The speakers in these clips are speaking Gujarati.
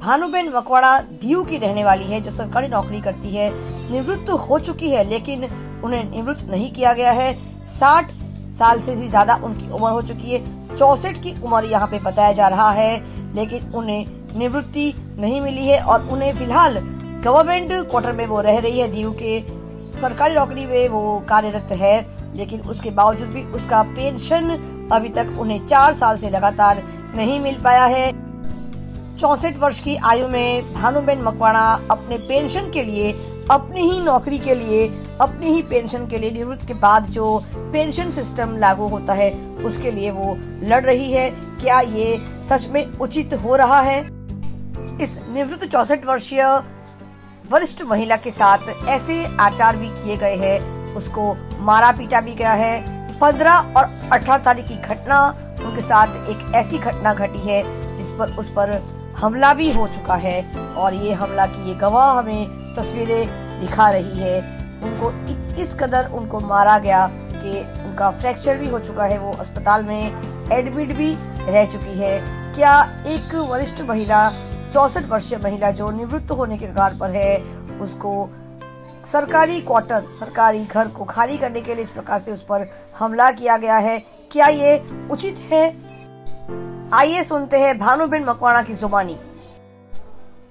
भानुबेन मकवाणा दीव की रहने वाली है, जो सरकारी नौकरी करती है। निवृत्त हो चुकी है, लेकिन उन्हें निवृत्त नहीं किया गया है। 60 साल से भी ज्यादा उनकी उम्र हो चुकी है। 64 की उम्र यहाँ पे बताया जा रहा है, लेकिन उन्हें निवृत्ति नहीं मिली है और उन्हें फिलहाल गवर्नमेंट क्वार्टर में वो रह रही है। दीव के सरकारी नौकरी में वो कार्यरत है, लेकिन उसके बावजूद भी उसका पेंशन अभी तक उन्हें 4 साल से लगातार नहीं मिल पाया है। 64 वर्ष की आयु में भानुबेन मकवाणा अपने पेंशन के लिए, अपनी ही नौकरी के लिए, अपनी ही पेंशन के लिए निवृत्ति के बाद जो पेंशन सिस्टम लागू होता है उसके लिए वो लड़ रही है। क्या ये सच में उचित हो रहा है? इस निवृत्त 64 वर्षीय वरिष्ठ महिला के साथ ऐसे आचार भी किए गए हैं, उसको मारा पीटा भी गया है। 15 और 18 तारीख की घटना, उनके साथ एक ऐसी घटना घटी है जिस पर उस पर हमला भी हो चुका है और ये हमला की ये गवाह हमें तस्वीरें दिखा रही है। उनको इस कदर उनको मारा गया कि उनका फ्रैक्चर भी हो चुका है, वो अस्पताल में एडमिट भी रह चुकी है। क्या एक वरिष्ठ महिला, 64 वर्षीय महिला जो निवृत्त होने के कगार पर है, उसको सरकारी क्वार्टर, सरकारी घर को खाली करने के लिए इस प्रकार से उस पर हमला किया गया है? क्या ये उचित है? आइए सुनते हैं भानुबेन मकवाणा की जुबानी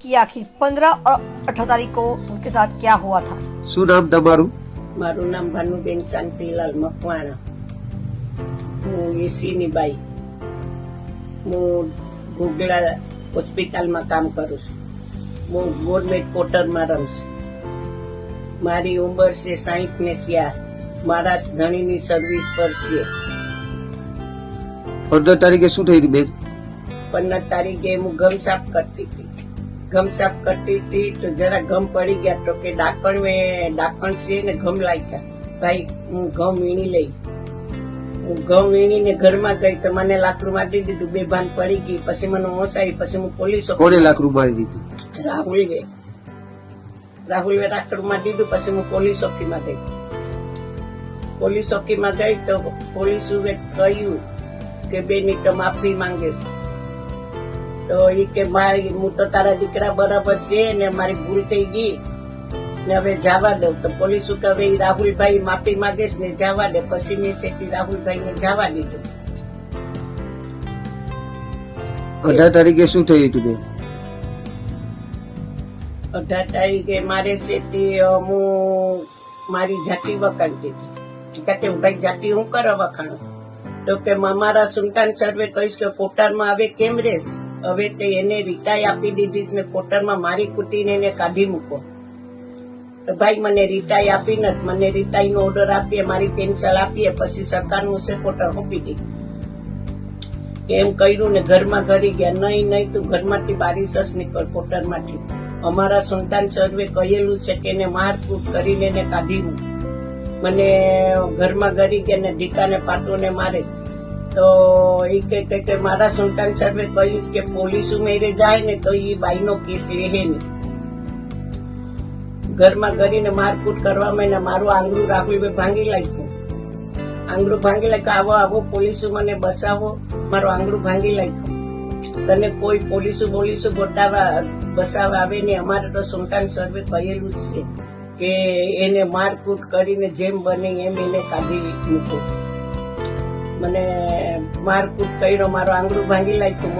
कि आखिर 15 और 18 तारीख को उनके साथ क्या हुआ था। શું નામ તમારું? મારું નામ ભાનુબેન શાંતિલાલ મકવાણા. હું ઈસીની બાઈ. હું ઘોઘલા હોસ્પિટલમાં કામ કરું છું. હું ગવર્મેન્ટ ક્વાર્ટરમાં રહું છું. મારી ઉંમર છે 60 ને 66. મારા ધણીની સર્વિસ પર છે. 15 તારીખે શું થયું બેન? 15 તારીખે હું ગમ સાફ કરતી હતી. ગમ સાફ કરતી હતી તો જરા ગમ પડી ગયા તો કે ડાકણ છે ને ગમ લાગ્યા. ભાઈ હું ઘઉં વીણી લઈ. હું ઘઉં વીણીને ઘરમાં ગઈ તો મને લાકડું મારી દીધું. બેભાન પડી ગઈ. પછી મને હોશ આવી. પછી હું પોલીસ. કોને લાકડું મારી દીધું? રાહુલે લાકડું મારી દીધું. પછી હું પોલીસ ચોકીમાં ગઈ. પોલીસ ચોકીમાં ગઈ તો પોલીસે કહ્યું કે બેની તો માફી માંગે છે. તો એ કે મારી, હું તો તારા દીકરા બરાબર છે ને મારી ભૂલ થઈ ગઈ ને હવે જવા દઉં. તો પોલીસ કે હવે રાહુલભાઈ માફી માંગે છે ને જવા દે. પછી મેં સેટી રાહુલભાઈ ને જવા દીધું. 18 તારીખે શું થયું હતું બેન? 18 તારીખે મારે સેટી હું મારી જાતિ વખાણતી હતી. કે ભાઈ જાતિ હું કરવા વખાણું? તો કે અમારા સુલતાન સર્વે કહીશ કે કોટારમાં હવે કેમ રહેશે? હવે તે એને રિટાઈ આપી દીધી ને કોટરમાં મારી કુટીને એને કાઢી મૂકો. તો ભાઈ મને રિટાઈ આપી નથી. મને રિટાઈ નો ઓર્ડર આપીએ, મારી પેન્શન આપીએ, પછી સરકારનું છે કોટર સોંપી દીધું. એમ કર્યું ને ઘરમાં ઘરી ગયા. નહીં તું ઘરમાંથી બારી સસ નીકળ કોટરમાંથી. અમારા સુલતાન સર્વે કહેલું છે કે એને મારકૂટ કરીને એને કાઢી મૂક. મને ઘરમાં ઘરી ગયા ને ઢીકાને પાટોને મારે. તો એ કે મારા સુલતાન સાહેબે કહીશ કે પોલીસ મેરે જાય ને તો એ બાઈનો કેસ લે નહીં. ઘરમાં કરીને મારકૂટ કરવામાં ને મારું આંગળું રાહુલભાઈ ભાંગી લાગ્યું. આંગળું ભાંગી લાગ્યું. આવો પોલીસો મને બસાવો, મારું આંગળું ભાંગી લાગ્યું. તને કોઈ પોલીસો બસાવવા આવે ને. અમારે તો સુલતાન સાહેબે કહેલું જ છે કે એને મારકૂટ કરીને જેમ બને એમ એને કાઢી મૂકો. મને મારકૂટ કર્યો, મારું આંગળું ભાંગી લાગ્યું.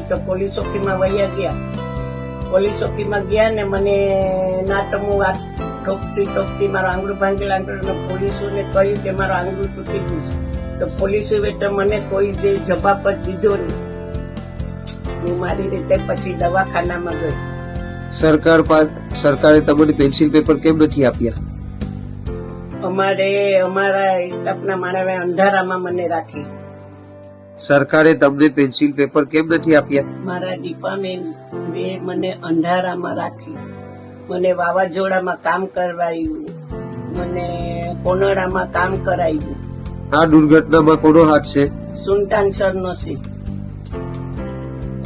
તો પોલીસ ચોકીમાં વયા ગયા. પોલીસ ચોકીમાં ગયા ને મને નાટમું ઠોકતી મારું આંગળું ભાંગી લાગ્યું. પોલીસોને કહ્યું કે મારું આંગળું તૂટી ગયું છે. તો પોલીસે તો મને કોઈ જે જવાબ જ દીધો નહીં. હું મારી રીતે પછી દવાખાનામાં ગઈ. સરકારે તમને પેન્સિલ પેપર કેમ નથી આપ્યા? અમારા સ્ટાફના માણસે અંધારામાં મને રાખી. સરકારે તમને પેન્સિલ પેપર કેમ નથી આપ્યા? મારા ડિપાર્ટમેન્ટ મને અંધારામાં રાખી. મને વાવાઝોડામાં કામ કરવાયું, મને કોનડામાં કામ કરાયું. આ દુર્ઘટનામાં કોનો હાથ છે? સુલતાન સર નો છે.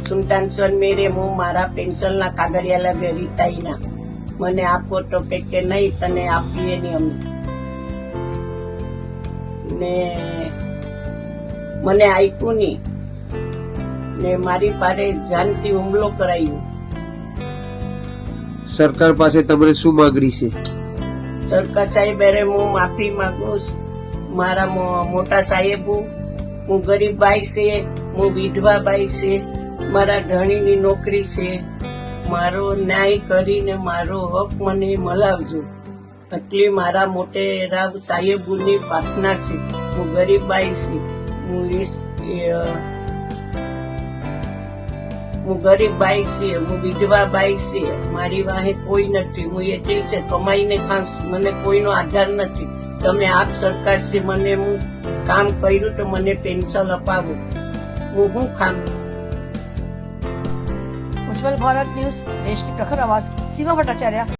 સુલતાન સર મેરે હું મારા પેન્શનના કાગળિયા લાગે રીતાઈના. મને આપો તો કે નહીં, તને આપીએ નહીં અમે. ને મને આપ્યું નહીં ને મારી પાસે જાનથી હુમલો કરાયો. સરકાર પાસે તમારે શું માંગણી છે? સરકાર સાહેબ અરે હું માફી માંગુ છું. મારા મોટા સાહેબો, હું ગરીબ બાઈ છે, હું વિધવા બાઈ છે, મારા ધણીની નોકરી છે. મારો ન્યાય કરીને મારો હક મને મલાવજો એટલી મારા મોટેરા સાહેબોની પ્રાર્થના છે. હું ગરીબ બાઈ છે, હું ગરીબ બાઈ છે, હું વિધવા બાઈ છે. મારી વાહે કોઈ નથી. હું એટલી છે કમાઈને ખાસ, મને કોઈનો આધાર નથી. તમે આપ સરકાર છે, મને હું કામ કર્યું તો મને પેન્શન અપાવો. હું શું કામ? उज्जवल भारत न्यूज, देश की प्रखर आवाज, सीमा भट्टाचार्य।